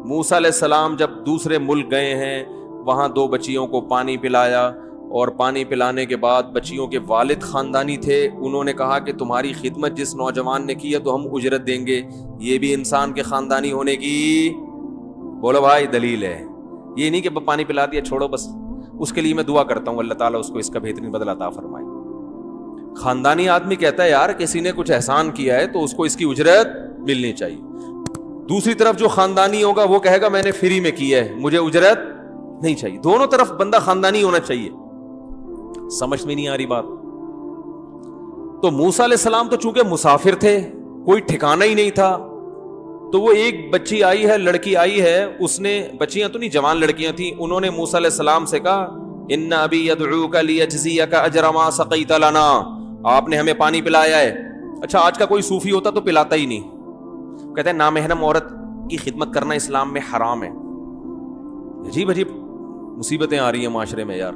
موسیٰ علیہ السلام جب دوسرے ملک گئے ہیں, وہاں 2 بچیوں کو پانی پلایا, اور پانی پلانے کے بعد بچیوں کے والد خاندانی تھے, انہوں نے کہا کہ تمہاری خدمت جس نوجوان نے کی ہے تو ہم اجرت دیں گے. یہ بھی انسان کے خاندانی ہونے کی, بولو بھائی, دلیل ہے. یہ نہیں کہ پانی پلا دیا چھوڑو بس. اس کے لیے میں دعا کرتا ہوں اللہ تعالیٰ اس کو اس کا بہترین بدلہ عطا فرمائے. خاندانی آدمی کہتا ہے یار کسی نے کچھ احسان کیا ہے تو اس کو اس کی اجرت ملنی چاہیے. دوسری طرف جو خاندانی ہوگا وہ کہے گا میں نے فری میں کیا ہے, مجھے اجرت نہیں چاہیے. دونوں طرف بندہ خاندانی ہونا چاہیے. سمجھ میں نہیں آ رہی بات. تو موسیٰ علیہ السلام تو چونکہ مسافر تھے, کوئی ٹھکانہ ہی نہیں تھا, تو وہ ایک بچی آئی ہے, لڑکی آئی ہے, اس نے, بچیاں تو نہیں جوان لڑکیاں تھیں, انہوں نے موسیٰ علیہ السلام سے کہا ان ابی یدعوک لیجزیک اجر ما سقیت لنا, آپ نے ہمیں پانی پلایا ہے. اچھا آج کا کوئی صوفی ہوتا تو پلاتا ہی نہیں, کہتے ہیں نامحرم عورت کی خدمت کرنا اسلام میں حرام ہے. عجیب عجیب مصیبتیں آ رہی ہیں معاشرے میں یار.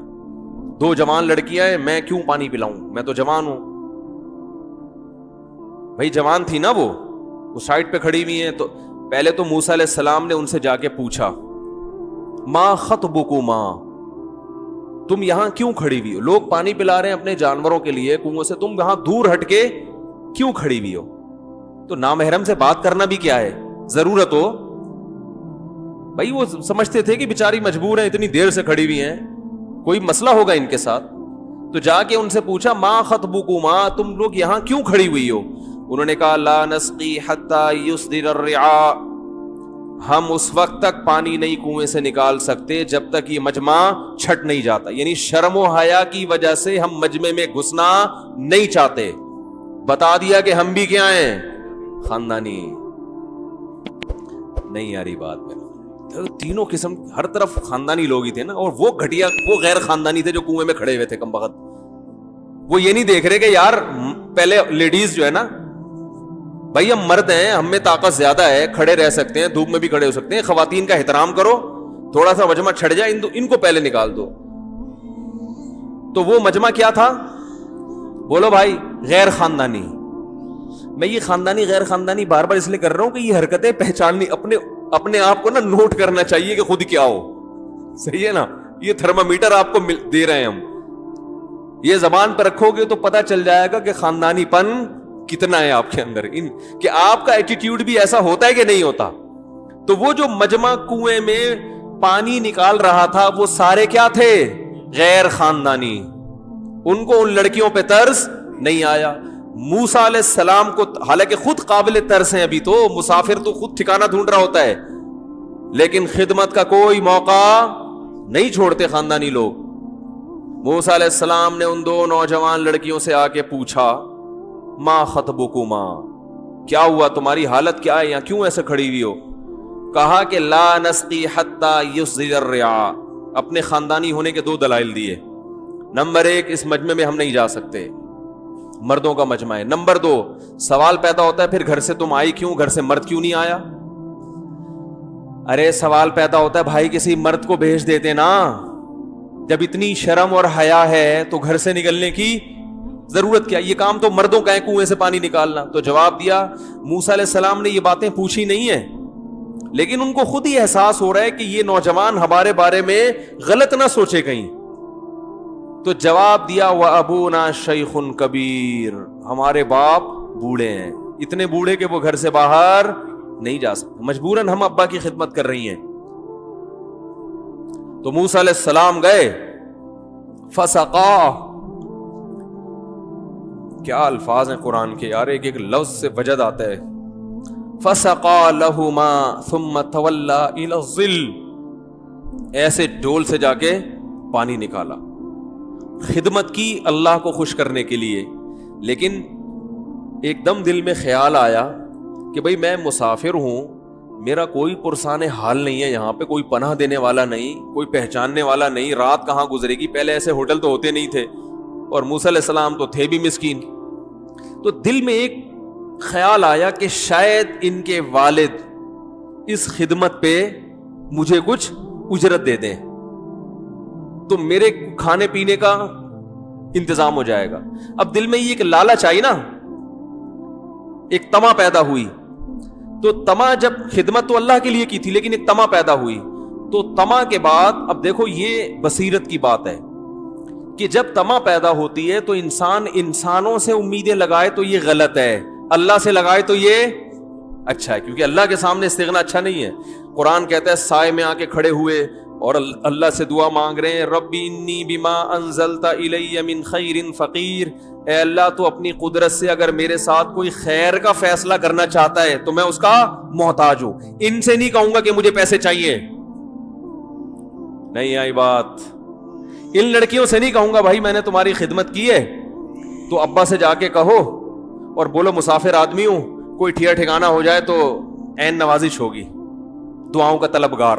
2 جوان لڑکیاں ہیں, میں کیوں پانی پلاؤں, میں تو جوان ہوں. بھائی جوان تھی نا وہ سائڈ پہ کھڑی ہوئی ہیں. تو پہلے تو موسیٰ علیہ السلام نے ان سے جا کے پوچھا ما خطبکما, تم یہاں کیوں کھڑی ہوئی ہو؟ لوگ پانی پلا رہے ہیں اپنے جانوروں کے لیے کنویں سے, تم یہاں دور ہٹ کے کیوں کھڑی ہوئی ہو؟ تو نامحرم سے بات کرنا بھی کیا ہے, ضرورت ہو. بھائی وہ سمجھتے تھے کہ بیچاری مجبور ہیں, اتنی دیر سے کھڑی ہوئی ہیں, کوئی مسئلہ ہوگا ان کے ساتھ. تو جا کے ان سے پوچھا ما خطبکما, تم لوگ یہاں کیوں کھڑی ہوئی ہو؟ انہوں نے کہا لا نسقی حتی یصدر الرعاء, ہم اس وقت تک پانی نہیں کنویں سے نکال سکتے جب تک یہ مجمع چھٹ نہیں جاتا. یعنی شرم و حیا کی وجہ سے ہم مجمع میں گھسنا نہیں چاہتے. بتا دیا کہ ہم بھی کیا ہیں, خاندانی. نہیں آ رہی بات میں. تینوں قسم ہر طرف خاندانی لوگ ہی تھے نا, اور وہ گھٹیا وہ غیر خاندانی تھے جو کنویں میں کھڑے ہوئے تھے کم بخت. وہ یہ نہیں دیکھ رہے کہ یار پہلے لیڈیز جو ہے نا, بھائی ہم مرد ہیں, ہم میں طاقت زیادہ ہے, کھڑے رہ سکتے ہیں, دھوپ میں بھی کھڑے ہو سکتے ہیں, خواتین کا احترام کرو, تھوڑا سا مجمع چھڑ جائے ان کو پہلے نکال دو. تو وہ مجمع کیا تھا, بولو بھائی, غیر خاندانی. میں یہ خاندانی غیر خاندانی بار بار اس لیے کر رہا ہوں کہ یہ حرکتیں پہچاننی, اپنے آپ کو نا نوٹ کرنا چاہیے کہ خود کیا ہو. صحیح ہے نا, یہ تھرمامیٹر آپ کو دے رہے ہیں ہم, یہ زبان پہ رکھو گے تو پتا چل جائے گا کہ خاندانی پن کتنا ہے آپ کے اندر, کہ آپ کا ایٹیٹیوڈ بھی ایسا ہوتا ہے کہ نہیں ہوتا. تو وہ جو مجمع کنویں میں پانی نکال رہا تھا وہ سارے کیا تھے, غیر خاندانی. ان کو ان لڑکیوں پہ ترس نہیں آیا. موسیٰ علیہ السلام کو حالانکہ خود قابل ترس ہیں, ابھی تو مسافر تو خود ٹھکانہ ڈھونڈ رہا ہوتا ہے, لیکن خدمت کا کوئی موقع نہیں چھوڑتے خاندانی لوگ. موسیٰ علیہ السلام نے ان 2 نوجوان لڑکیوں سے آ کے پوچھا ما خطبکما, کیا ہوا, تمہاری حالت کیا ہے, یہاں کیوں ایسے کھڑی ہوئی ہو؟ کہا کہ لا نسقی حتی یصدر الرعاء. اپنے خاندانی ہونے کے 2 دلائل دیے. نمبر 1, اس مجمع میں ہم نہیں جا سکتے, مردوں کا مجمع ہے. نمبر 2, سوال پیدا ہوتا ہے پھر گھر سے تم آئی کیوں, گھر سے مرد کیوں نہیں آیا؟ ارے سوال پیدا ہوتا ہے بھائی کسی مرد کو بھیج دیتے نا, جب اتنی شرم اور حیا ہے تو گھر سے نکلنے کی ضرورت کیا, یہ کام تو مردوں کا ہے کنویں سے پانی نکالنا. تو جواب دیا, موسیٰ علیہ السلام نے یہ باتیں پوچھی نہیں ہیں, لیکن ان کو خود ہی احساس ہو رہا ہے کہ یہ نوجوان ہمارے بارے میں غلط نہ سوچے کہیں. تو جواب دیا وَأَبُونَا شَيْخٌ کبیر, ہمارے باپ بوڑھے ہیں, اتنے بوڑھے کہ وہ گھر سے باہر نہیں جا سکتے, مجبوراً ہم ابا کی خدمت کر رہی ہیں. تو موسیٰ علیہ السلام گئے, فَسَقَا, کیا الفاظ ہیں قرآن کے یار, ایک ایک لفظ سے وجد آتا ہے. فَسَقَا لَهُمَا ثُمَّ تَوَلَّا إِلَى الظِّلِّ, ایسے ڈول سے جا کے پانی نکالا. خدمت کی اللہ کو خوش کرنے کے لیے, لیکن ایک دم دل میں خیال آیا کہ بھئی میں مسافر ہوں, میرا کوئی پرسان حال نہیں ہے یہاں پہ, کوئی پناہ دینے والا نہیں, کوئی پہچاننے والا نہیں, رات کہاں گزرے گی. پہلے ایسے ہوٹل تو ہوتے نہیں تھے, اور موسیٰ علیہ السلام تو تھے بھی مسکین. تو دل میں ایک خیال آیا کہ شاید ان کے والد اس خدمت پہ مجھے کچھ اجرت دے دیں تو میرے کھانے پینے کا انتظام ہو جائے گا. اب دل میں یہ ایک لالچ آئی نا, ایک تما پیدا ہوئی. تو تما جب خدمت تو اللہ کے لیے کی تھی لیکن ایک تما پیدا ہوئی, تو تما کے بعد اب دیکھو یہ بصیرت کی بات ہے کہ جب تما پیدا ہوتی ہے تو انسان انسانوں سے امیدیں لگائے تو یہ غلط ہے, اللہ سے لگائے تو یہ اچھا ہے, کیونکہ اللہ کے سامنے استغنا اچھا نہیں ہے. قرآن کہتا ہے سائے میں آ کے کھڑے ہوئے اور اللہ سے دعا مانگ رہے ہیں, ربی انی بما انزلت الی من خیر فقیر, اے اللہ تو اپنی قدرت سے اگر میرے ساتھ کوئی خیر کا فیصلہ کرنا چاہتا ہے تو میں اس کا محتاج ہوں, ان سے نہیں کہوں گا کہ مجھے پیسے چاہیے. نہیں آئی بات. ان لڑکیوں سے نہیں کہوں گا بھائی میں نے تمہاری خدمت کی ہے تو ابا سے جا کے کہو اور بولو مسافر آدمی ہوں, کوئی ٹھیا ٹھکانا ہو جائے تو عین نوازش ہوگی, دعاؤں کا طلبگار.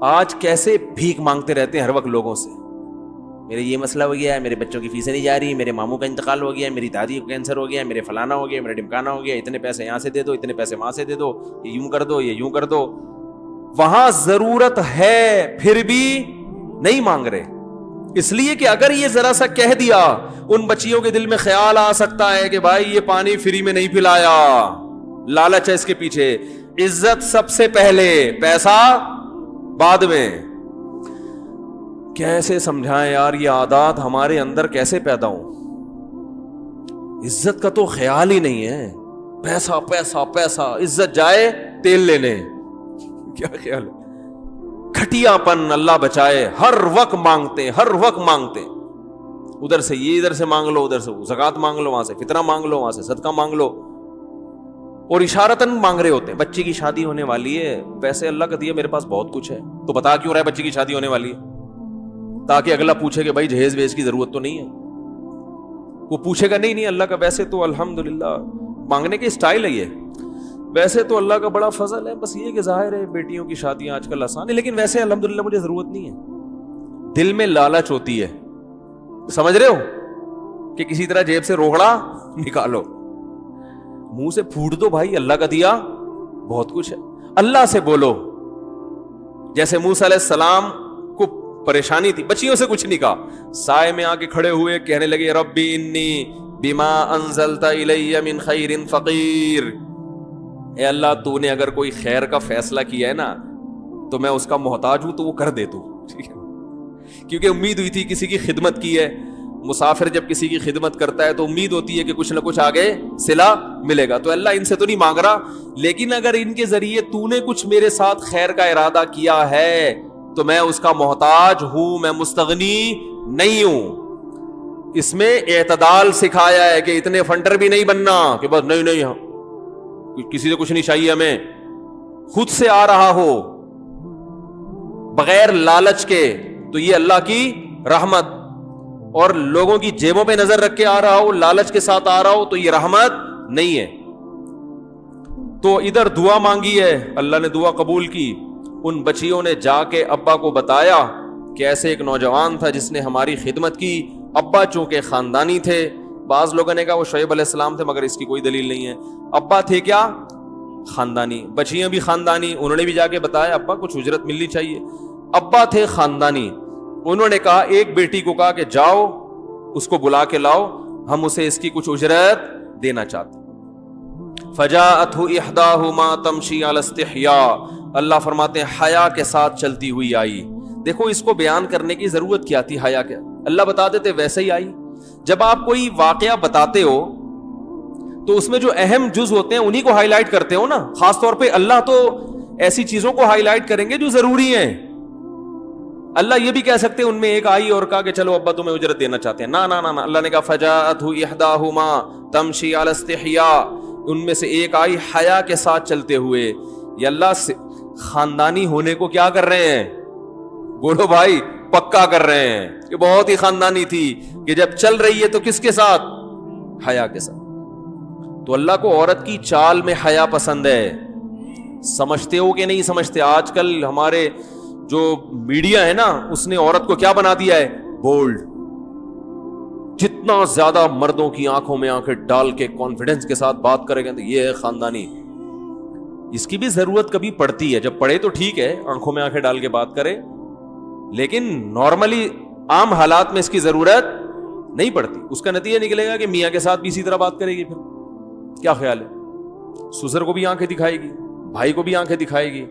آج کیسے بھیک مانگتے رہتے ہیں ہر وقت لوگوں سے, میرے یہ مسئلہ ہو گیا ہے, میرے بچوں کی فیسیں نہیں جا رہی, میرے ماموں کا انتقال ہو گیا ہے, میری دادی کو کینسر ہو گیا ہے, میرے فلانا ہو گیا, میرے ڈمکانا ہو گیا, اتنے پیسے یہاں سے دے دو, اتنے پیسے وہاں سے دے دو, یہ یوں کر دو, یہ یوں کر دو. وہاں ضرورت ہے پھر بھی نہیں مانگ رہے, اس لیے کہ اگر یہ ذرا سا کہہ دیا ان بچیوں کے دل میں خیال آ سکتا ہے کہ بھائی یہ پانی فری میں نہیں پلایا, لالچ ہے اس کے پیچھے. عزت سب سے پہلے, پیسہ بعد میں. کیسے سمجھائیں یار یہ عادات ہمارے اندر کیسے پیدا ہوں؟ عزت کا تو خیال ہی نہیں ہے, پیسہ پیسہ پیسہ, عزت جائے تیل لینے, کیا خیال ہے؟ گھٹیا پن اللہ بچائے, ہر وقت مانگتے, ہر وقت مانگتے, ادھر سے یہ ادھر سے مانگ لو, ادھر سے زکات مانگ لو, وہاں سے فطرہ مانگ لو, وہاں سے صدقہ مانگ لو, اور اشارتاً مانگ رہے ہوتے ہیں. بچے کی شادی ہونے والی ہے, ویسے اللہ کا دیا میرے پاس بہت کچھ ہے, تو بتا کیوں رہا ہے بچے کی شادی ہونے والی ہے؟ تاکہ اگلا پوچھے کہ بھائی جہیز ویز کی ضرورت تو نہیں ہے. وہ پوچھے گا نہیں اللہ کا ویسے تو الحمدللہ مانگنے کے اسٹائل ہے یہ, ویسے تو اللہ کا بڑا فضل ہے, بس یہ کہ ظاہر ہے بیٹیوں کی شادیاں آج کل آسان ہے, لیکن ویسے الحمدللہ مجھے ضرورت نہیں ہے. دل میں لالچ ہوتی ہے, سمجھ رہے ہو, کہ کسی طرح جیب سے روغڑا نکالو, منہ سے پھوٹ دو بھائی اللہ کا دیا بہت کچھ ہے. اللہ سے بولو, جیسے موسیٰ علیہ السلام کو پریشانی تھی, بچیوں سے کچھ نہیں کہا, سائے میں آ کے کھڑے ہوئے کہنے لگے ربی انی بما انزلت الی من خیر فقیر, اے اللہ تو نے اگر کوئی خیر کا فیصلہ کیا ہے نا تو میں اس کا محتاج ہوں, تو وہ کر دے تو, ٹھیک ہے, کیونکہ امید ہوئی تھی کسی کی خدمت کی ہے. مسافر جب کسی کی خدمت کرتا ہے تو امید ہوتی ہے کہ کچھ نہ کچھ آگے صلہ ملے گا. تو اللہ ان سے تو نہیں مانگ رہا, لیکن اگر ان کے ذریعے تو نے کچھ میرے ساتھ خیر کا ارادہ کیا ہے تو میں اس کا محتاج ہوں, میں مستغنی نہیں ہوں. اس میں اعتدال سکھایا ہے کہ اتنے فنڈر بھی نہیں بننا کہ بس نہیں نہیں کسی سے کچھ نہیں چاہیے ہمیں, خود سے آ رہا ہو بغیر لالچ کے تو یہ اللہ کی رحمت, اور لوگوں کی جیبوں پہ نظر رکھ کے آ رہا ہو, لالچ کے ساتھ آ رہا ہو تو یہ رحمت نہیں ہے. تو ادھر دعا مانگی ہے, اللہ نے دعا قبول کی. ان بچیوں نے جا کے ابا کو بتایا کہ ایسے ایک نوجوان تھا جس نے ہماری خدمت کی. ابا چونکہ خاندانی تھے, بعض لوگوں نے کہا وہ شعیب علیہ السلام تھے, مگر اس کی کوئی دلیل نہیں ہے. ابا تھے کیا خاندانی, بچیاں بھی خاندانی, انہوں نے بھی جا کے بتایا ابا کچھ اجرت ملنی چاہیے. ابا تھے خاندانی, انہوں نے کہا ایک بیٹی کو کہا کہ جاؤ اس کو بلا کے لاؤ, ہم اسے اس کی کچھ اجرت دینا چاہتے. فجاءته احداهما تمشي على استحياء, اللہ فرماتے ہیں حیا کے ساتھ چلتی ہوئی آئی. دیکھو اس کو بیان کرنے کی ضرورت کیا تھی, حیا کیا, اللہ بتا دیتے ویسے ہی آئی. جب آپ کوئی واقعہ بتاتے ہو تو اس میں جو اہم جز ہوتے ہیں انہی کو ہائی لائٹ کرتے ہو نا. خاص طور پہ اللہ تو ایسی چیزوں کو ہائی لائٹ کریں گے جو ضروری ہیں. اللہ یہ بھی کہہ سکتے ہیں ان میں ایک آئی اور کہا کہ چلو ابا تمہیں اجرت دینا چاہتے ہیں, نہ نہ نہ, اللہ نے کہا فجاءته احداهما تمشي على استحياء, ان میں سے ایک آئی حیا کے ساتھ چلتے ہوئے. یہ اللہ سے خاندانی ہونے کو کیا کر رہے ہیں, بولو بھائی پکا کر رہے ہیں کہ بہت ہی خاندانی تھی کہ جب چل رہی ہے تو کس کے ساتھ, حیا کے ساتھ. تو اللہ کو عورت کی چال میں حیا پسند ہے. سمجھتے ہو کہ نہیں سمجھتے, آج کل ہمارے جو میڈیا ہے نا اس نے عورت کو کیا بنا دیا ہے, بولڈ. جتنا زیادہ مردوں کی آنکھوں میں آنکھیں ڈال کے کانفیڈنس کے ساتھ بات کرے گا تو یہ ہے خاندانی. اس کی بھی ضرورت کبھی پڑتی ہے, جب پڑے تو ٹھیک ہے آنکھوں میں آنکھیں ڈال کے بات کرے, لیکن نارملی عام حالات میں اس کی ضرورت نہیں پڑتی. اس کا نتیجہ نکلے گا کہ میاں کے ساتھ بھی اسی طرح بات کرے گی, پھر کیا خیال ہے, سسر کو بھی آنکھیں دکھائے گی, بھائی کو بھی آنکھیں دکھائے گی,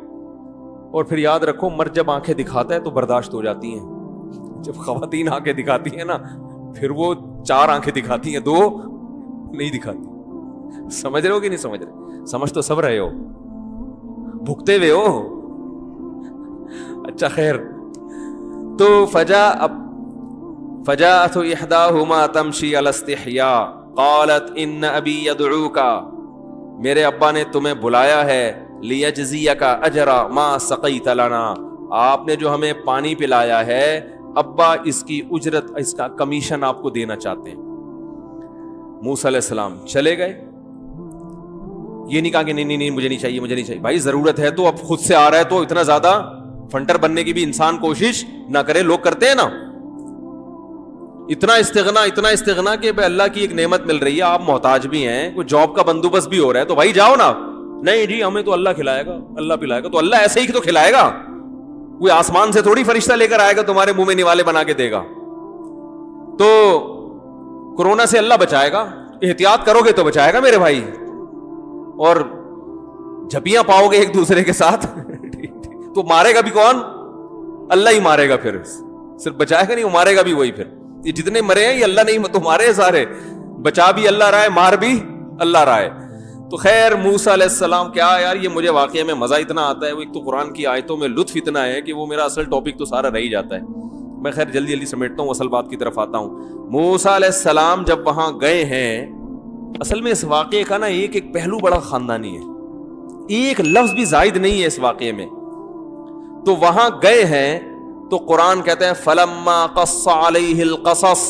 اور پھر یاد رکھو مرد جب آنکھیں دکھاتا ہے تو برداشت ہو جاتی ہیں, جب خواتین آنکھیں دکھاتی ہیں نا پھر وہ 4 آنکھیں دکھاتی ہیں, 2 نہیں دکھاتی. سمجھ رہے ہو کہ نہیں سمجھ رہے؟ سمجھ تو سب رہے ہو, بھگتے ہوئے ہو. اچھا خیر, تو فجاءت احداهما تمشي على استحياء قالت ان ابي يدعوك, میرے ابا نے تمہیں بلایا ہے, لیجزیک اجر ما سقیت لنا, آپ نے جو ہمیں پانی پلایا ہے ابا اس کی اجرت, اس کا کمیشن آپ کو دینا چاہتے ہیں. موسیٰ علیہ السلام چلے گئے, یہ نہیں کہا کہ نہیں مجھے نہیں چاہیے, مجھے نہیں چاہیے. بھائی ضرورت ہے تو, اب خود سے آ رہا ہے تو اتنا زیادہ فنٹر بننے کی بھی انسان کوشش نہ کرے. لوگ کرتے ہیں نا اتنا استغنا کہ بھائی اللہ کی ایک نعمت مل رہی ہے, آپ محتاج بھی ہیں, کوئی جاب کا بندوبست بھی ہو رہا ہے, تو بھائی جاؤ نا. نہیں جی ہمیں تو اللہ کھلائے گا, اللہ پلائے گا. تو اللہ ایسے ہی تو کھلائے گا, کوئی آسمان سے تھوڑی فرشتہ لے کر آئے گا تمہارے منہ میں نوالے بنا کے دے گا. تو کورونا سے اللہ بچائے گا, احتیاط کرو گے تو بچائے گا میرے بھائی, اور جھپیاں پاؤ گے ایک دوسرے کے ساتھ تو مارے گا بھی کون؟ اللہ ہی مارے گا. پھر صرف بچائے گا نہیں, وہ مارے گا بھی وہی. پھر یہ جتنے مرے ہیں یہ اللہ نہیں تو مارے ہیں سارے, بچا بھی اللہ رہا ہے, مار بھی اللہ رہا ہے. تو خیر موسیٰ علیہ السلام, کیا یار یہ مجھے واقعہ میں مزہ اتنا آتا ہے, وہ ایک تو قرآن کی آیتوں میں لطف اتنا ہے کہ وہ میرا اصل ٹاپک تو سارا رہ ہی جاتا ہے. میں خیر جلدی سمیٹتا ہوں, اصل بات کی طرف آتا ہوں. موسیٰ علیہ السلام جب وہاں گئے ہیں, اصل میں اس واقعے کا نا ایک پہلو بڑا خاندانی ہے, ایک لفظ بھی زائد نہیں ہے اس واقعے میں. تو وہاں گئے ہیں تو قرآن کہتے ہیں فلما قص علیہ القصص,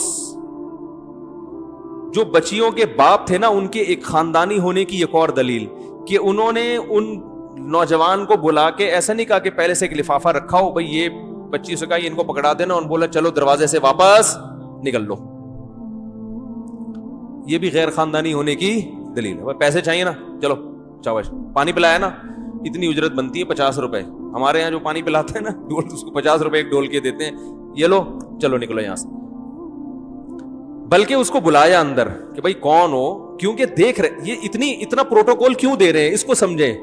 جو بچیوں کے باپ تھے نا ان کے ایک خاندانی ہونے کی ایک اور دلیل, کہ انہوں نے ان نوجوان کو بلا کے ایسا نہیں کہا کہ پہلے سے ایک لفافہ رکھا ہو, بھائی یہ بچی سے کہا یہ ان کو پکڑا دینا, اور بولا چلو دروازے سے واپس نکل لو. یہ بھی غیر خاندانی ہونے کی دلیل ہے. پیسے چاہیے نا, چلو چاوش پانی پلایا نا, اتنی اجرت بنتی ہے 50 روپے. ہمارے یہاں جو پانی پلاتے ہیں نا ڈول, اس کو 50 روپے ایک ڈول کے دیتے ہیں, یہ لو چلو نکلو یہاں سے. بلکہ اس کو بلایا اندر کہ بھائی کون ہو, کیونکہ دیکھ رہے یہ اتنا پروٹوکول کیوں دے رہے ہیں, اس کو سمجھیں.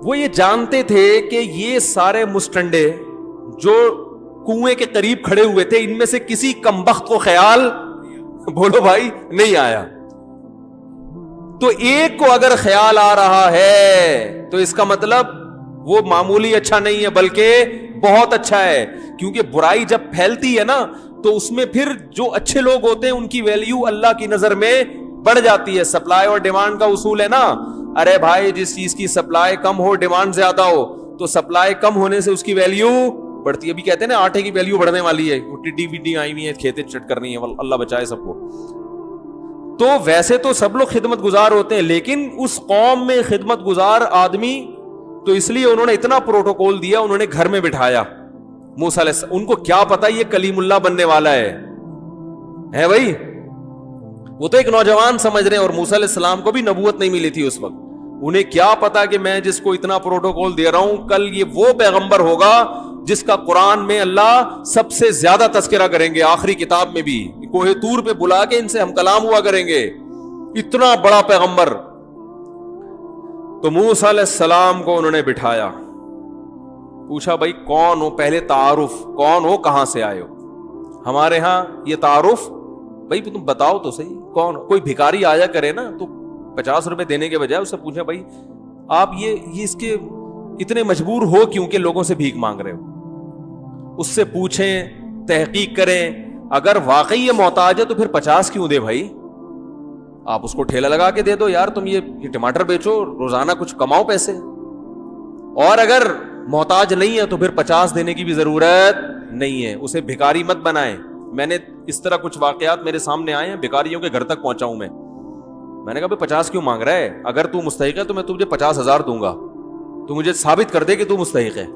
وہ یہ جانتے تھے کہ یہ سارے مسٹنڈے جو کنویں کے قریب کھڑے ہوئے تھے, ان میں سے کسی کمبخت کو خیال, بولو بھائی, نہیں آیا. تو ایک کو اگر خیال آ رہا ہے تو اس کا مطلب وہ معمولی اچھا نہیں ہے بلکہ بہت اچھا ہے. کیونکہ برائی جب پھیلتی ہے نا تو اس میں پھر جو اچھے لوگ ہوتے ہیں ان کی ویلیو اللہ کی نظر میں بڑھ جاتی ہے. سپلائی اور ڈیمانڈ کا اصول ہے نا, ارے بھائی جس چیز کی سپلائی کم ہو ڈیمانڈ زیادہ ہو تو سپلائی کم ہونے سے اس کی ویلیو بڑھتی ہے. ابھی کہتے ہیں نا آٹے کی ویلیو بڑھنے والی ہے, ٹڈی وڈی آئی ہوئی ہے, کھیتے چٹ کرنی ہے, اللہ بچائے سب کو. تو ویسے تو سب لوگ خدمت گزار ہوتے ہیں, لیکن اس قوم میں خدمت گزار آدمی, تو اس لیے انہوں نے اتنا پروٹوکول دیا, انہوں نے گھر میں بٹھایا موسیٰ علیہ السلام. ان کو کیا پتا یہ کلیم اللہ بننے والا ہے بھائی, وہ تو ایک نوجوان سمجھ رہے ہیں, اور موسیٰ علیہ السلام کو بھی نبوت نہیں ملی تھی اس وقت. انہیں کیا پتا کہ میں جس کو اتنا پروٹوکول دے رہا ہوں کل یہ وہ پیغمبر ہوگا جس کا قرآن میں اللہ سب سے زیادہ تذکرہ کریں گے, آخری کتاب میں بھی کوہ طور پہ بلا کے ان سے ہم کلام ہوا کریں گے, اتنا بڑا پیغمبر. تو موسیٰ علیہ السلام کو انہوں نے بٹھایا, پوچھا بھائی کون ہو, پہلے تعارف, کون ہو, کہاں سے آئے ہو. ہمارے ہاں یہ تعارف, بھائی تم بتاؤ تو صحیح کون. کوئی بھکاری آیا کرے نا تو 50 روپے دینے کے بجائے اس سے پوچھا بھائی آپ یہ اس کے اتنے مجبور ہو کیوں کہ لوگوں سے بھیک مانگ رہے ہو. اس سے پوچھیں, تحقیق کریں, اگر واقعی یہ محتاج ہے تو پھر 50 کیوں دے بھائی, آپ اس کو ٹھیلا لگا کے دے دو, یار تم یہ ٹماٹر بیچو, روزانہ کچھ کماؤ پیسے. اور اگر محتاج نہیں ہے تو پھر 50 دینے کی بھی ضرورت نہیں ہے, اسے بھکاری مت بنائیں. میں نے اس طرح کچھ واقعات میرے سامنے آئے ہیں, بھکاریوں کے گھر تک پہنچا ہوں میں نے کہا بھائی 50 کیوں مانگ رہا ہے, اگر تو مستحق ہے تو میں تجھے 50,000 دوں گا, تو مجھے ثابت کر دے کہ تو مستحق ہے.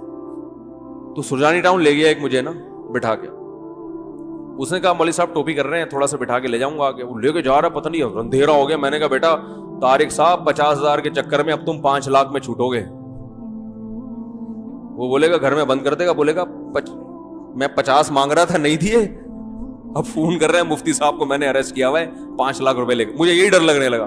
تو سرجانی ٹاؤن لے گیا ایک مجھے نا بٹھا کے, اس نے کہا مولوی صاحب ٹوپی کر رہے ہیں, تھوڑا سا بٹھا کے لے جاؤں گا. وہ لے کے جا رہا, پتہ نہیں اندھیرا ہو گیا. میں نے کہا بیٹا طارق صاحب 50,000 کے چکر میں اب تم 5 لاکھ میں چھوٹو گے. وہ بولے گا گھر میں بند کر دے گا, بولے گا میں 50 مانگ رہا تھا نہیں دیے, اب فون کر رہے ہیں مفتی صاحب کو میں نے اریسٹ کیا ہوا ہے, 5 لاکھ روپے لے کے. مجھے یہی ڈر لگنے لگا,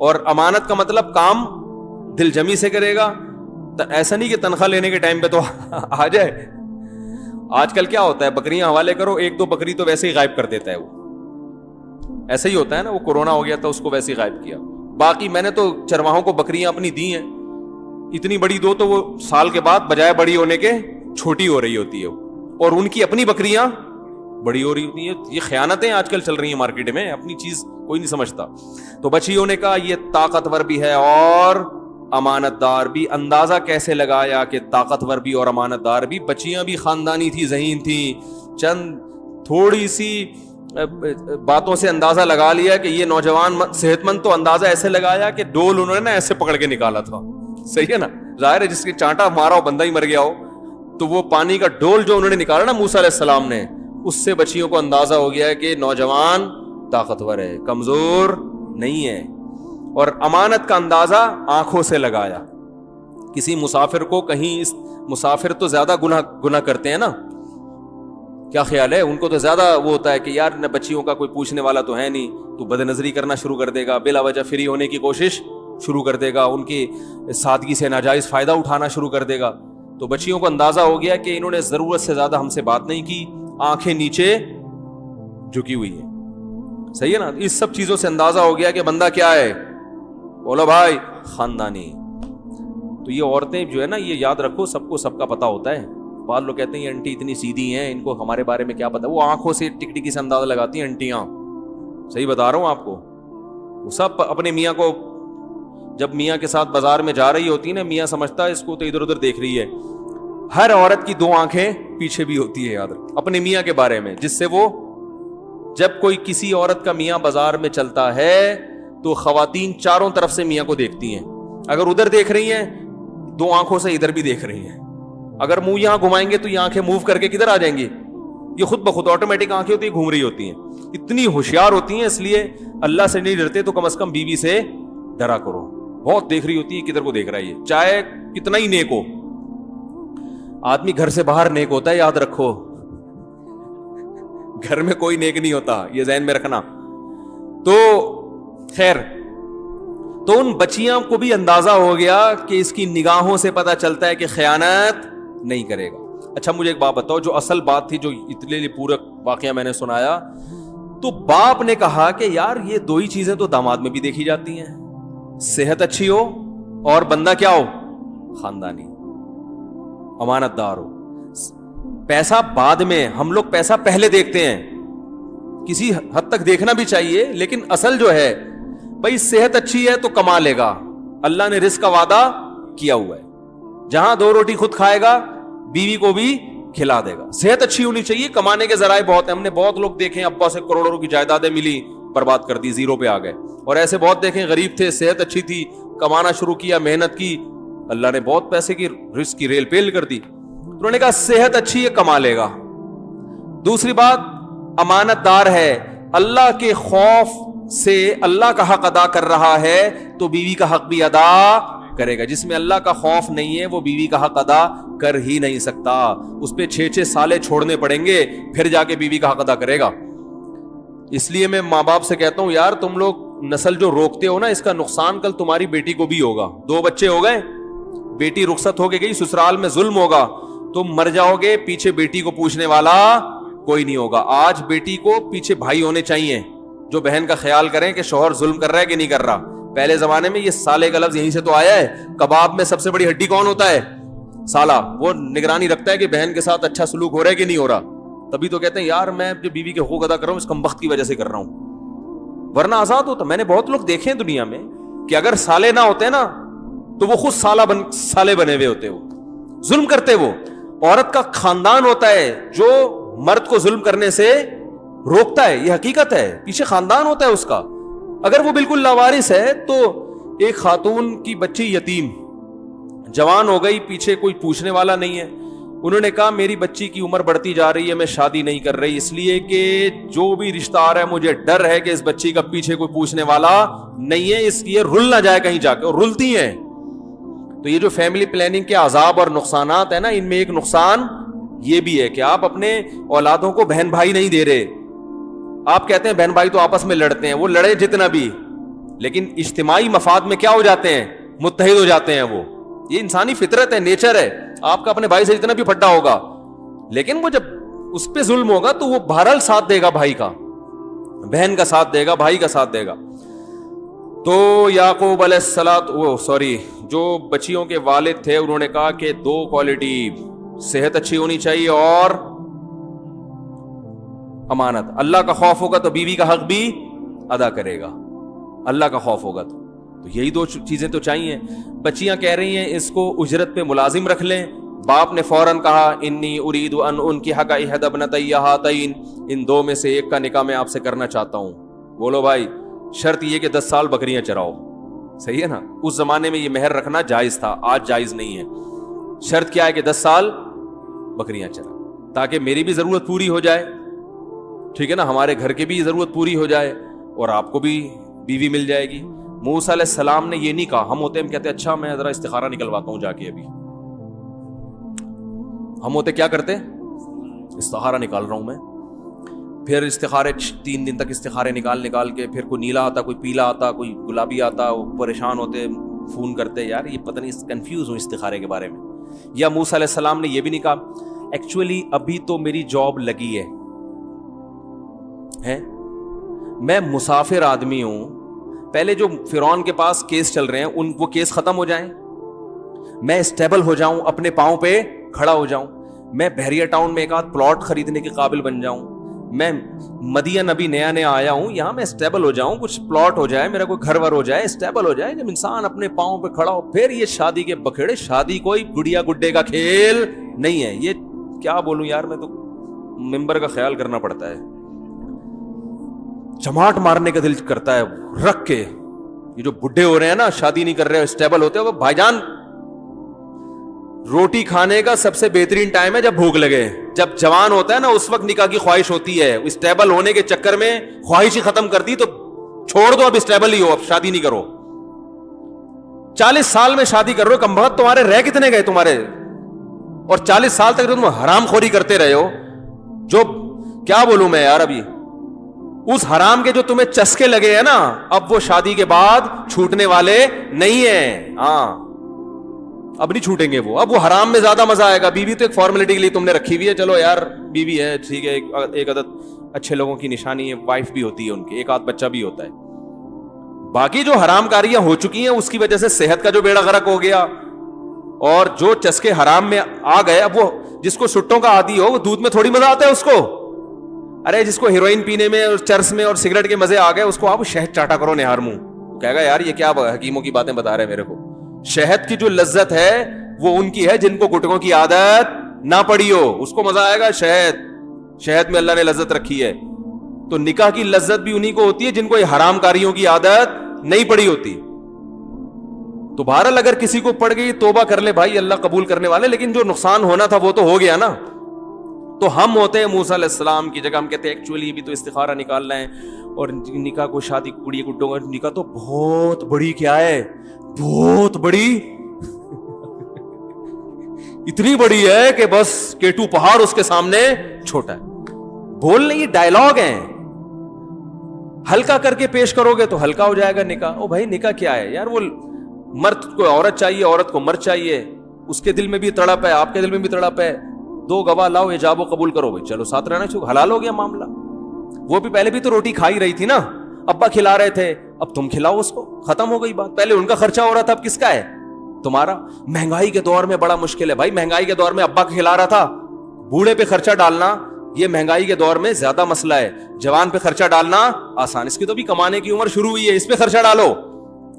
اور امانت کا مطلب کام دل جمی سے کرے گا. ایسا نہیں کہ تنخواہ لینے کے ٹائم پہ تو آ جائے. آج کل کیا ہوتا ہے, بکریاں حوالے کرو, 1-2 بکری تو ویسے ہی غائب کر دیتا ہے وہ. ایسا ہی ہوتا ہے نا, وہ کورونا ہو گیا تھا, اس کو ویسے ہی غائب کیا. باقی میں نے تو چرواہوں کو بکریاں اپنی دی ہیں, اتنی بڑی دو تو وہ سال کے بعد بجائے بڑی ہونے کے چھوٹی ہو رہی ہوتی ہے, اور ان کی اپنی بکریاں بڑی ہو رہی ہوتی ہیں. یہ خیانتیں آج کل چل رہی ہیں مارکیٹ میں, اپنی چیز کوئی نہیں سمجھتا. تو بچیوں نے کہا یہ طاقتور بھی ہے اور امانت دار بھی. اندازہ کیسے لگایا کہ طاقتور بھی اور امانت دار بھی؟ بچیاں بھی خاندانی تھی, ذہین تھی. چند تھوڑی سی باتوں سے اندازہ لگا لیا کہ یہ نوجوان صحت مند. تو اندازہ ایسے لگایا کہ ڈول انہوں نے نا ایسے پکڑ کے نکالا تھا. صحیح ہے نا, ظاہر ہے جس کے چانٹا مارا ہو بندہ ہی مر گیا ہو. تو وہ پانی کا ڈول جو انہوں نے نکالا نا موسیٰ علیہ السلام نے, اس سے بچیوں کو اندازہ ہو گیا ہے کہ نوجوان طاقتور ہے, کمزور نہیں ہے. اور امانت کا اندازہ آنکھوں سے لگایا. کسی مسافر کو کہیں, مسافر تو زیادہ گناہ کرتے ہیں نا, کیا خیال ہے, ان کو تو زیادہ وہ ہوتا ہے کہ یار نہ بچیوں کا کوئی پوچھنے والا تو ہے نہیں, تو بد نظری کرنا شروع کر دے گا, بلا وجہ فری ہونے کی کوشش شروع کر دے گا, ان کی سادگی سے ناجائز فائدہ اٹھانا شروع کر دے گا. تو بچیوں کو اندازہ ہو گیا کہ انہوں نے ضرورت سے زیادہ ہم سے بات نہیں کی, آنکھیں نیچے جھکی ہوئی ہیں. صحیح ہے نا. اس سب چیزوں سے اندازہ ہو گیا کہ بندہ کیا ہے, بولو بھائی, خاندانی. تو یہ عورتیں جو ہے نا, یہ یاد رکھو, سب کو سب کا پتہ ہوتا ہے. بعض لوگ کہتے ہیں یہ انٹی اتنی سیدھی ہیں, ان کو ہمارے بارے میں کیا پتا. وہ آنکھوں سے ٹک ٹکی سے اندازہ لگاتی ہیں انٹیاں. صحیح بتا رہا ہوں آپ کو. وہ سب اپنے میاں کو, جب میاں کے ساتھ بازار میں جا رہی ہوتی ہے نا, میاں سمجھتا ہے اس کو تو ادھر ادھر دیکھ رہی ہے. ہر عورت کی 2 آنکھیں پیچھے بھی ہوتی ہے, یاد رکھ اپنے میاں کے بارے میں, جس سے وہ جب کوئی کسی عورت کا میاں بازار میں چلتا ہے تو خواتین چاروں طرف سے میاں کو دیکھتی ہیں. اگر ادھر دیکھ رہی ہیں 2 آنکھوں سے ادھر بھی دیکھ رہی ہیں. اگر منہ یہاں گھمائیں گے تو یہ آنکھیں موو کر کے کدھر آ جائیں گی, یہ خود بخود آٹومیٹک آنکھیں ہوتی ہیں, گھوم رہی ہوتی ہیں. اتنی ہوشیار ہوتی ہیں, اس لیے اللہ سے نہیں ڈرتے تو کم از کم بیوی سے ڈرا کرو. بہت دیکھ رہی ہوتی ہے کدھر کو دیکھ رہا ہے یہ, چاہے کتنا ہی نیک ہو. آدمی گھر سے باہر نیک ہوتا ہے, یاد رکھو, گھر میں کوئی نیک نہیں ہوتا, یہ ذہن میں رکھنا. تو خیر, تو ان بچیاں کو بھی اندازہ ہو گیا کہ اس کی نگاہوں سے پتہ چلتا ہے کہ خیانت نہیں کرے گا. اچھا مجھے ایک بات بتاؤ, جو اصل بات تھی, جو اتنے پورا واقعہ میں نے سنایا, تو باپ نے کہا کہ یار یہ 2 ہی چیزیں تو داماد میں بھی دیکھی جاتی ہیں, صحت اچھی ہو اور بندہ کیا ہو, خاندانی, امانت دار ہو. پیسہ بعد میں, ہم لوگ پیسہ پہلے دیکھتے ہیں, کسی حد تک دیکھنا بھی چاہیے, لیکن اصل جو ہے بھائی صحت اچھی ہے تو کما لے گا. اللہ نے رزق کا وعدہ کیا ہوا ہے, جہاں 2 روٹی خود کھائے گا بیوی کو بھی کھلا دے گا. صحت اچھی ہونی چاہیے. کمانے کے ذرائع بہت ہیں, ہم نے بہت لوگ دیکھے ابا سے کروڑوں کی جائیدادیں ملی, برباد کر دی, زیرو پہ آ گئے. اور ایسے بہت دیکھیں غریب تھے, صحت اچھی تھی, کمانا شروع کیا, محنت کی, اللہ نے بہت پیسے کی رزق کی ریل پیل کر دی. انہوں نے کہا صحت اچھی ہے کما لے گا. دوسری بات, امانت دار ہے, اللہ کے خوف سے اللہ کا حق ادا کر رہا ہے تو بیوی کا حق بھی ادا کرے گا. جس میں اللہ کا خوف نہیں ہے وہ بیوی کا حق ادا کر ہی نہیں سکتا. اس پہ 6 سالے چھوڑنے پڑیں گے پھر جا کے بیوی کا حق ادا کرے گا. اس لیے میں ماں باپ سے کہتا ہوں یار تم لوگ نسل جو روکتے ہو نا, اس کا نقصان کل تمہاری بیٹی کو بھی ہوگا. 2 بچے ہو گئے, بیٹی رخصت ہو کے گئی, سسرال میں ظلم ہوگا, تم مر جاؤ گے, پیچھے بیٹی کو پوچھنے والا کوئی نہیں ہوگا. آج بیٹی کو پیچھے بھائی ہونے چاہیے جو بہن کا خیال کریں کہ شوہر ظلم کر رہا ہے کہ نہیں کر رہا. پہلے زمانے میں یہ سالے کا لفظ یہیں سے تو آیا ہے. کباب میں سب سے بڑی ہڈی کون ہوتا ہے؟ سالہ. وہ نگرانی رکھتا ہے کہ بہن کے ساتھ اچھا سلوک ہو رہا ہے کہ نہیں ہو رہا. تبھی تو کہتے ہیں یار میں جو بیوی کے حقوق ادا کر رہا ہوں اس کمبخت کی وجہ سے کر رہا ہوں, ورنہ آزاد ہوتا. میں نے بہت لوگ دیکھے ہیں دنیا میں کہ اگر سالے نہ ہوتے نا تو وہ خود سالے بنے ہوئے ہوتے, وہ ظلم کرتے. وہ عورت کا خاندان ہوتا ہے جو مرد کو ظلم کرنے سے روکتا ہے, یہ حقیقت ہے. پیچھے خاندان ہوتا ہے اس کا. اگر وہ بالکل لاوارث ہے تو ایک خاتون کی بچی یتیم جوان ہو گئی, پیچھے کوئی پوچھنے والا نہیں ہے. انہوں نے کہا میری بچی کی عمر بڑھتی جا رہی ہے, میں شادی نہیں کر رہی اس لیے کہ جو بھی رشتہ آ رہا ہے مجھے ڈر ہے کہ اس بچی کا پیچھے کوئی پوچھنے والا نہیں ہے, اس لیے رل نہ جائے کہیں جا کے. اور رلتی ہیں. تو یہ جو فیملی پلاننگ کے عذاب اور نقصانات ہیں نا, ان میں ایک نقصان یہ بھی ہے کہ آپ اپنے اولادوں کو بہن بھائی نہیں دے رہے. آپ کہتے ہیں بہن بھائی تو آپس میں لڑتے ہیں, وہ لڑے جتنا بھی, لیکن اجتماعی مفاد میں کیا ہو جاتے ہیں؟ متحد ہو جاتے ہیں. وہ یہ انسانی فطرت ہے, نیچر ہے. آپ کا اپنے بھائی سے جتنا بھی پھڈا ہوگا, لیکن وہ جب اس پہ ظلم ہوگا تو وہ بہرحال ساتھ دے گا بھائی کا, بہن کا ساتھ دے گا, بھائی کا ساتھ دے گا. تو یعقوب علیہ السلام جو بچیوں کے والد تھے, انہوں نے کہا کہ 2 کوالٹی, صحت اچھی ہونی چاہیے اور امانت. اللہ کا خوف ہوگا تو بیوی کا حق بھی ادا کرے گا, اللہ کا خوف ہوگا تو یہی 2 چیزیں تو چاہیے. بچیاں کہہ رہی ہیں اس کو اجرت پہ ملازم رکھ لیں. باپ نے فوراً کہا انی ارید ان انکحک احدی ابنتی ہاتین, ان 2 میں سے ایک کا نکاح میں آپ سے کرنا چاہتا ہوں. بولو بھائی, شرط یہ کہ 10 سال بکریاں چراؤ. صحیح ہے نا, اس زمانے میں یہ مہر رکھنا جائز تھا, آج جائز نہیں ہے. شرط کیا ہے کہ 10 سال بکریاں چرا, تاکہ میری بھی ضرورت پوری ہو جائے, ٹھیک ہے نا, ہمارے گھر کی بھی ضرورت پوری ہو جائے اور آپ کو بھی بیوی مل جائے گی. موسیٰ علیہ السلام نے یہ نہیں کہا. ہم کہتے اچھا میں ذرا استخارہ نکلواتا ہوں جا کے. ابھی ہم کیا کرتے, استخارہ نکال رہا ہوں میں. پھر استخارے 3 دن تک استخارے نکال کے, پھر کوئی نیلا آتا, کوئی پیلا آتا, کوئی گلابی آتا, وہ پریشان ہوتے, فون کرتے, یار یہ پتہ نہیں, کنفیوز ہوں استخارے کے بارے میں. یا موسیٰ علیہ السلام نے یہ بھی نہیں کہا ایکچولی ابھی تو میری جاب لگی ہے, میں مسافر آدمی ہوں, پہلے جو فرعون کے پاس کیس چل رہے ہیں وہ کیس ختم ہو جائیں, میں اسٹیبل ہو جاؤں, اپنے پاؤں پہ کھڑا ہو جاؤں, میں بحریہ ٹاؤن میں ایک آدھ پلاٹ خریدنے کے قابل بن جاؤں, میں مدین ابھی نیا آیا ہوں, یہاں میں اسٹیبل ہو جاؤں, کچھ پلاٹ ہو جائے, میرا کوئی گھر ور ہو جائے, اسٹیبل ہو جائے. جب انسان اپنے پاؤں پہ کھڑا ہو, پھر یہ شادی کے بکھیڑے. شادی کوئی گڑیا گڈے کا کھیل نہیں ہے. یہ کیا بولوں یار, میں تو ممبر کا خیال کرنا پڑتا ہے, چماٹ مارنے کا دل کرتا ہے رکھ کے. یہ جو بڈھے ہو رہے ہیں نا, شادی نہیں کر رہے, اسٹیبل ہوتے ہیں, بھائی جان روٹی کھانے کا سب سے بہترین ٹائم ہے جب بھوک لگے. جب جوان ہوتا ہے نا, اس وقت نکاح کی خواہش ہوتی ہے. اسٹیبل ہونے کے چکر میں خواہش ہی ختم کر دی تو چھوڑ دو, اب اسٹیبل ہی ہو, اب شادی نہیں کرو. 40 سال میں شادی کر رہے ہو, کم بخت تمہارے رہ کتنے گئے تمہارے, اور 40 سال تک تم حرام خوری کرتے رہے ہو. جو کیا بولوں میں یار, ابھی اس حرام کے جو تمہیں چسکے لگے ہیں نا, اب وہ شادی کے بعد چھوٹنے والے نہیں ہیں. ہاں اب نہیں چھوٹیں گے وہ, اب وہ حرام میں زیادہ مزہ آئے گا. بیوی تو ایک فارمیلٹی کے لیے تم نے رکھی ہوئی ہے, چلو یار بیوی ہے ٹھیک ہے, ایک عدد اچھے لوگوں کی نشانی ہے, وائف بھی ہوتی ہے ان کی, ایک آدھ بچہ بھی ہوتا ہے. باقی جو حرام کاریاں ہو چکی ہیں اس کی وجہ سے صحت کا جو بیڑا غرق ہو گیا, اور جو چسکے حرام میں آ گئے, اب وہ جس کو سٹوں کا عادی ہو, وہ دودھ میں تھوڑی مزہ آتا ہے اس کو. ارے جس کو ہیروئن پینے میں اور چرس میں اور سگریٹ کے مزے آ گئے, اس کو آپ شہد چاٹا کرو نہار منہ, کہے گا یار یہ کیا حکیموں کی باتیں بتا رہے ہیں میرے کو. شہد کی جو لذت ہے وہ ان کی ہے جن کو گٹکوں کی عادت نہ پڑی ہو, اس کو مزہ آئے گا. شہد میں اللہ نے لذت رکھی ہے. تو نکاح کی لذت بھی انہی کو ہوتی ہے جن کو یہ حرام کاریوں کی عادت نہیں پڑی ہوتی. تو بہرحال اگر کسی کو پڑ گئی توبہ کر لے بھائی, اللہ قبول کرنے والے, لیکن جو نقصان ہونا تھا وہ تو ہو گیا نا. تو ہم ہوتے ہیں موسیٰ علیہ السلام کی جگہ, ہم کہتے ہیں ایکچولی یہ بھی تو استخارہ نکالنا ہے, اور نکاح کو شادی کڑی گڈوں کا نکاح تو بہت بڑی کیا ہے, بہت بڑی, اتنی بڑی ہے کہ بس کیٹو پہاڑ اس کے سامنے چھوٹا ہے. بولنے یہ ڈائلاگ ہیں, ہلکا کر کے پیش کرو گے تو ہلکا ہو جائے گا نکاح. او بھائی نکاح کیا ہے یار, وہ مرد کو عورت چاہیے, عورت کو مرد چاہیے, اس کے دل میں بھی تڑپ ہے, آپ کے دل میں بھی تڑپ ہے, 2 گواہ لاؤ, ایجاب و قبول کرو بھائی, چلو ساتھ رہنا چاہیے, حلال ہو گیا معاملہ. وہ بھی پہلے بھی تو روٹی کھا ہی رہی تھی نا, ابا کھلا رہے تھے, اب تم کھلاؤ اس کو, ختم ہو گئی بات. پہلے ان کا خرچہ ہو رہا تھا, اب کس کا ہے, تمہارا. مہنگائی کے دور میں بڑا مشکل ہے بھائی, مہنگائی کے دور میں ابا کھلا رہا تھا, بوڑھے پہ خرچہ ڈالنا یہ مہنگائی کے دور میں زیادہ مسئلہ ہے. جوان پہ خرچہ ڈالنا آسان, اس کی تو بھی کمانے کی عمر شروع ہوئی ہے, اس پہ خرچہ ڈالو,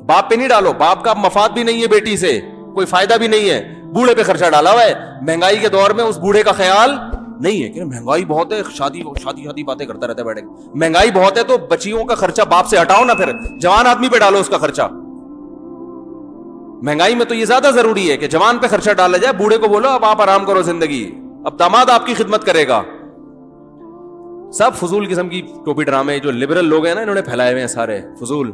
باپ پہ نہیں ڈالو. باپ کا مفاد بھی نہیں ہے بیٹی سے, کوئی فائدہ بھی نہیں ہے, بوڑھے پہ خرچہ ڈالا ہوا ہے. مہنگائی کے دور میں اس بوڑھے کا خیال نہیں ہے کہ مہنگائی بہت ہے, شادی باتیں کرتا رہتا ہے بیٹھے. مہنگائی بہت ہے تو بچیوں کا خرچہ باپ سے ہٹاؤ نا, پھر جوان آدمی پہ ڈالو اس کا خرچہ. مہنگائی میں تو یہ زیادہ ضروری ہے کہ جوان پہ خرچہ ڈالا جائے, بوڑھے کو بولو اب آپ آرام کرو زندگی, اب داماد آپ کی خدمت کرے گا. سب فضول قسم کی ٹوپی ڈرامے جو لبرل لوگ ہیں نا, انہوں نے پھیلائے ہوئے ہیں سارے فضول.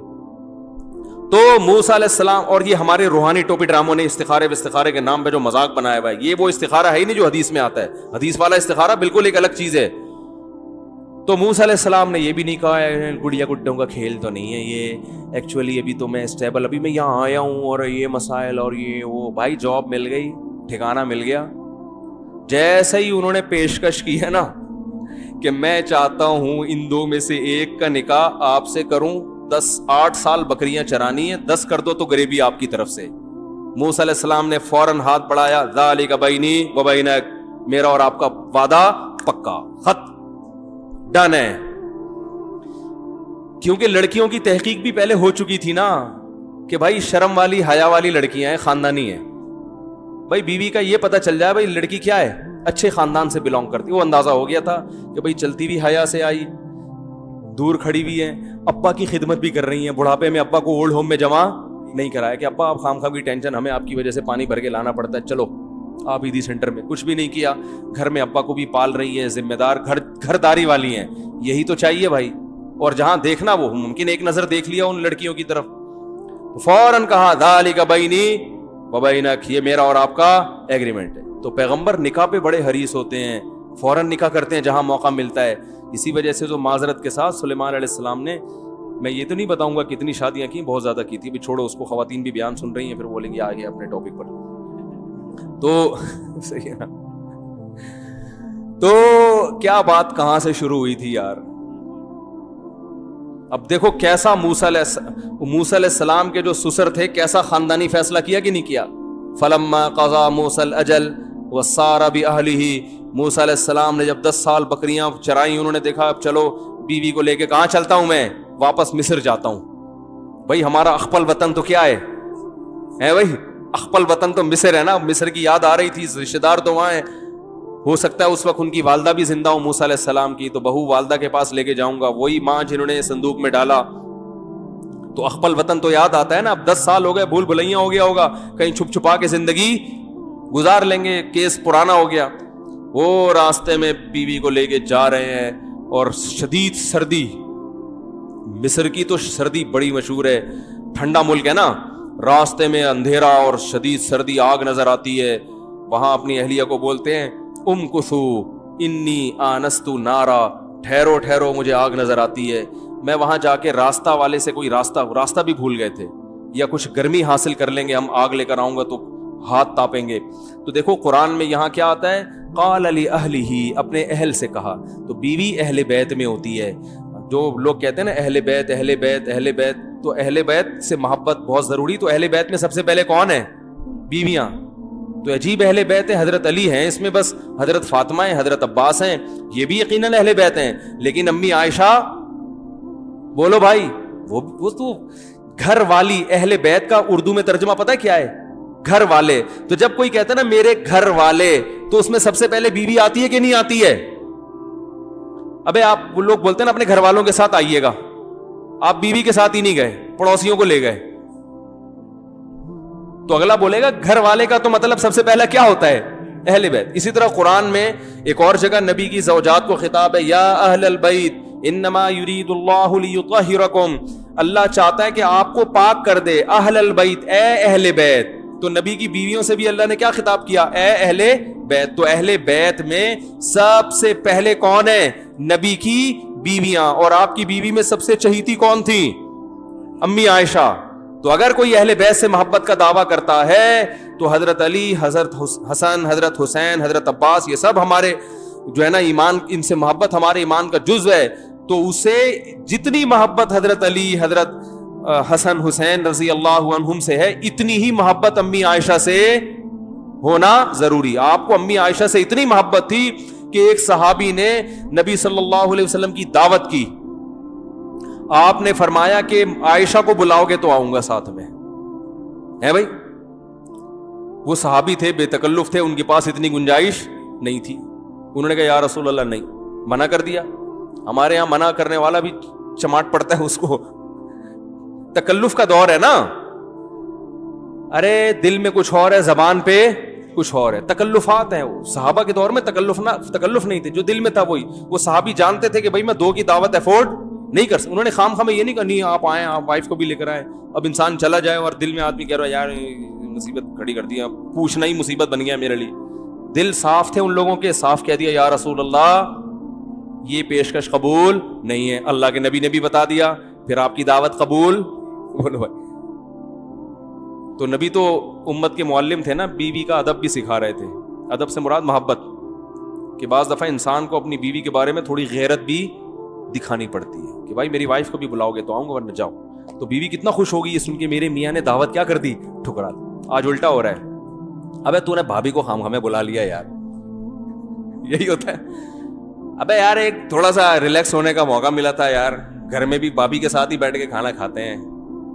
تو موسیٰ علیہ السلام, اور یہ ہمارے روحانی ٹوپی ڈراموں نے استخارے کے نام پہ جو مذاق بنایا ہوا ہے, یہ وہ استخارہ ہے ہی نہیں جو حدیث میں آتا ہے. حدیث والا استخارہ بالکل ایک الگ چیز ہے. تو موسیٰ علیہ السلام نے یہ بھی نہیں کہا گڑیا گڈوں کا کھیل تو نہیں ہے یہ، ایکچولی ابھی تو میں اسٹیبل، ابھی میں یہاں آیا ہوں اور یہ مسائل اور یہ وہ، بھائی جاب مل گئی، ٹھکانہ مل گیا. جیسے ہی انہوں نے پیشکش کی ہے نا کہ میں چاہتا ہوں ان دو میں سے ایک کا نکاح آپ سے کروں، 8 سال بکریاں چرانی ہیں، 10 کر دو تو غریبی آپ کی طرف سے. موسیٰ علیہ السلام نے فوراً ہاتھ بڑھایا، ذالک بینی و بینک، میرا اور آپ کا وعدہ پکا، خط ڈن ہے. کیونکہ لڑکیوں کی تحقیق بھی پہلے ہو چکی تھی نا کہ بھائی شرم والی حیا والی لڑکیاں ہیں، خاندانی ہیں. بھائی بیوی کا یہ پتہ چل جائے بھائی لڑکی کیا ہے، اچھے خاندان سے بلونگ کرتی، وہ اندازہ ہو گیا تھا کہ بھائی چلتی بھی حیا سے آئی، دور کھڑی ہوئی ہے، ابا کی خدمت بھی کر رہی ہیں. بڑھاپے میں ابا کو اولڈ ہوم میں جمع نہیں کرایا کہ ابا آپ خام خواہ کی ٹینشن، ہمیں آپ کی وجہ سے پانی بھر کے لانا پڑتا ہے، چلو آپ عیدی سینٹر میں. کچھ بھی نہیں کیا، گھر میں ابا کو بھی پال رہی ہے، ذمہ دار گھرداری والی ہیں. یہی تو چاہیے بھائی. اور جہاں دیکھنا وہ ممکن ایک نظر دیکھ لیا ان لڑکیوں کی طرف، فوراً کہا ذالک بینی و بینک، یہ میرا اور آپ کا ایگریمنٹ ہے. تو پیغمبر نکاح پہ بڑے حریص ہوتے ہیں، فوراً نکاح کرتے ہیں جہاں موقع ملتا ہے. اسی وجہ سے تو معذرت کے ساتھ سلیمان علیہ السلام نے، میں یہ تو نہیں بتاؤں گا کتنی شادیاں کی، بہت زیادہ کی تھی. چھوڑو اس کو، خواتین بھی بیان سن رہی ہیں پھر بولیں گے آگے اپنے ٹاپک پر. تو صحیح ہے. تو کیا بات کہاں سے شروع ہوئی تھی یار. اب دیکھو کیسا موسیٰ علیہ السلام کے جو سسر تھے کیسا خاندانی فیصلہ کیا کہ نہیں کیا. فلما قضا موسیٰ الاجل وسار بأہلہ، موسیٰ علیہ السلام نے جب 10 سال بکریاں چرائیں، انہوں نے دیکھا اب چلو بیوی کو لے کے کہاں چلتا ہوں میں، واپس مصر جاتا ہوں. بھائی ہمارا اخپل وطن تو کیا ہے بھائی، اخپل وطن تو مصر ہے نا. مصر کی یاد آ رہی تھی، رشتہ دار تو وہاں ہیں، ہو سکتا ہے اس وقت ان کی والدہ بھی زندہ ہو موسیٰ علیہ السلام کی، تو بہو والدہ کے پاس لے کے جاؤں گا، وہی ماں جنہوں نے صندوق میں ڈالا. تو اخپل وطن تو یاد آتا ہے نا. اب 10 سال ہو گئے، بھول بھلیاں ہو گیا ہوگا، کہیں چھپ چھپا کے زندگی گزار لیں گے، کیس پرانا ہو گیا. وہ راستے میں بیوی کو لے کے جا رہے ہیں اور شدید سردی، مصر کی تو سردی بڑی مشہور ہے، ٹھنڈا ملک ہے نا. راستے میں اندھیرا اور شدید سردی، آگ نظر آتی ہے. وہاں اپنی اہلیہ کو بولتے ہیں امکثو انی آنست نارا، ٹھہرو ٹھہرو مجھے آگ نظر آتی ہے. میں وہاں جا کے راستہ والے سے کوئی راستہ بھی بھول گئے تھے، یا کچھ گرمی حاصل کر لیں گے، ہم آگ لے کر آؤں گا تو ہاتھ تاپیں گے. تو دیکھو قرآن میں یہاں کیا آتا ہے، قال لأہلہ، اپنے اہل سے کہا. تو بیوی اہل بیت میں ہوتی ہے. جو لوگ کہتے ہیں نا اہل بیت اہل بیت اہل بیت، تو اہل بیت سے محبت بہت ضروری. تو اہل بیت میں سب سے پہلے کون ہے، بیویاں. تو عجیب اہل بیت ہے، حضرت علی ہیں اس میں، بس حضرت فاطمہ ہیں، حضرت عباس ہیں، یہ بھی یقیناً اہل بیت ہیں. لیکن امی عائشہ، بولو بھائی، وہ تو گھر والی. اہل بیت کا اردو میں ترجمہ پتہ ہے کیا ہے، گھر والے. تو جب کوئی کہتا ہے نا میرے گھر والے، تو اس میں سب سے پہلے بیوی آتی ہے کہ نہیں آتی ہے. ابے آپ وہ لوگ بولتے ہیں نا اپنے گھر والوں کے ساتھ آئیے گا، آپ بیوی کے ساتھ ہی نہیں گئے، پڑوسیوں کو لے گئے. تو اگلا بولے گا گھر والے کا تو مطلب سب سے پہلا کیا ہوتا ہے، اہل بیت. اسی طرح قرآن میں ایک اور جگہ نبی کی زوجات کو خطاب ہے، یا اہل البیت انما یرید اللہ لیطہرکم، اللہ چاہتا ہے کہ آپ کو پاک کر دے. اہل البیت، اے اہل بیت. تو نبی کی بیویوں سے بھی اللہ نے کیا خطاب کیا، اے اہل بیت. تو اہل بیت میں سب سے پہلے کون ہے، نبی کی بیویاں. اور آپ کی بیوی میں سب سے چہیتی کون تھی، امی عائشہ. تو اگر کوئی اہل بیت سے محبت کا دعویٰ کرتا ہے تو حضرت علی، حضرت حسن، حضرت حسین، حضرت عباس، یہ سب ہمارے جو ہے نا ایمان، ان سے محبت ہمارے ایمان کا جزو ہے. تو اسے جتنی محبت حضرت علی، حضرت حسن حسین رضی اللہ عنہم سے ہے، اتنی ہی محبت امی عائشہ سے ہونا ضروری. آپ کو امی عائشہ سے اتنی محبت تھی کہ ایک صحابی نے نبی صلی اللہ علیہ وسلم کی دعوت کی. آپ نے فرمایا کہ عائشہ کو بلاؤ گے تو آؤں گا ساتھ میں. ہے بھائی، وہ صحابی تھے، بے تکلف تھے، ان کے پاس اتنی گنجائش نہیں تھی. انہوں نے کہا یا رسول اللہ نہیں، منع کر دیا. ہمارے ہاں منع کرنے والا بھی چماٹ پڑتا ہے اس کو، تکلف کا دور ہے نا. ارے دل میں کچھ اور ہے، زبان پہ کچھ اور ہے، تکلفات ہیں. وہ صحابہ کے دور میں تکلف نہیں تھے، جو دل میں تھا وہی. وہ صحابی جانتے تھے کہ بھائی میں 2 کی دعوت افورڈ نہیں کر سکتا. انہوں نے خام خام یہ نہیں کہا نہیں آپ آئیں، آپ وائف کو بھی لے کر آئیں. اب انسان چلا جائے اور دل میں آدمی کہہ رہا ہے یار مصیبت کھڑی کر دیا، پوچھنا ہی مصیبت بن گیا میرے لیے. دل صاف تھے ان لوگوں کے، صاف کہہ دیا یا رسول اللہ یہ پیشکش قبول نہیں ہے. اللہ کے نبی نے بھی بتا دیا, پھر آپ کی دعوت قبول. بولو بھائی, تو نبی تو امت کے معلم تھے نا, بیوی کا ادب بھی سکھا رہے تھے. ادب سے مراد محبت, کہ بعض دفعہ انسان کو اپنی بیوی کے بارے میں تھوڑی غیرت بھی دکھانی پڑتی ہے کہ بھائی میری وائف کو بھی بلاؤ گے تو آؤں گا ورنہ جاؤ. تو بیوی کتنا خوش ہوگی یہ سن کے میرے میاں نے دعوت کیا کر دی, ٹھکرا دی. آج الٹا ہو رہا ہے, ابے تو نے بھابھی کو خام خامے بلا لیا یار, یہی ہوتا ہے. ابے یار ایک تھوڑا سا ریلیکس ہونے کا موقع ملا تھا یار, گھر میں بھی بھابھی کے ساتھ ہی بیٹھ کے کھانا کھاتے ہیں,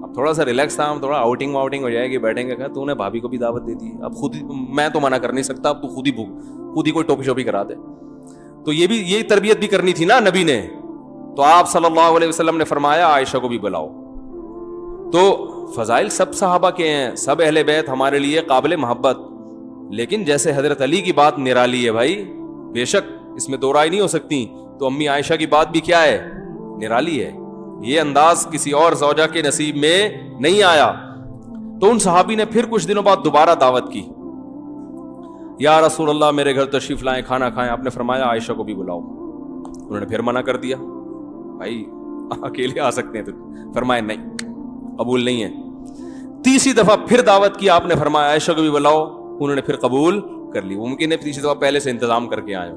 اب تھوڑا سا ریلیکس تھا, ہم تھوڑا آؤٹنگ واؤٹنگ ہو جائے گی, بیٹھیں گے. تو نے بھابھی کو بھی دعوت دے دی, اب خود میں تو منع کر نہیں سکتا, اب تو خود ہی کوئی ٹوپی شوپی کرا دے. تو یہی تربیت بھی کرنی تھی نا نبی نے. تو آپ صلی اللہ علیہ وسلم نے فرمایا عائشہ کو بھی بلاؤ. تو فضائل سب صحابہ کے ہیں, سب اہل بیت ہمارے لیے قابل محبت, لیکن جیسے حضرت علی کی بات نرالی ہے بھائی, بے شک اس میں دو رائے نہیں ہو سکتی, تو امی عائشہ کی بات بھی کیا ہے, نرالی ہے. یہ انداز کسی اور زوجہ کے نصیب میں نہیں آیا. تو ان صحابی نے پھر کچھ دنوں بعد دوبارہ دعوت کی, یا رسول اللہ میرے گھر تشریف لائیں, کھانا کھائیں. آپ نے فرمایا عائشہ کو بھی بلاؤ. انہوں نے پھر منع کر دیا, بھائی اکیلے آ سکتے ہیں. تو فرمایا نہیں, قبول نہیں ہے. تیسری دفعہ پھر دعوت کی, آپ نے فرمایا عائشہ کو بھی بلاؤ. انہوں نے پھر قبول کر لی. ممکن ہے تیسری دفعہ پہلے سے انتظام کر کے آئے.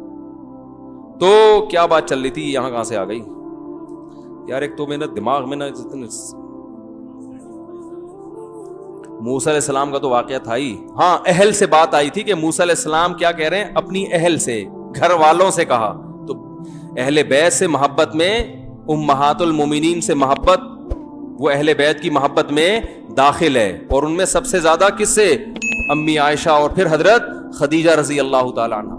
تو کیا بات چل رہی تھی, یہاں کہاں سے آ گئی یار. ایک تو میرا دماغ میں نا موسیٰ علیہ السلام کا تو واقعہ تھا ہی. ہاں, اہل سے بات آئی تھی کہ موسیٰ علیہ السلام کیا کہہ رہے ہیں, اپنی اہل سے, گھر والوں سے کہا. تو اہل بیت سے محبت میں امہات المومنین سے محبت, وہ اہل بیت کی محبت میں داخل ہے. اور ان میں سب سے زیادہ کس سے, امی عائشہ اور پھر حضرت خدیجہ رضی اللہ تعالیٰ عنہ.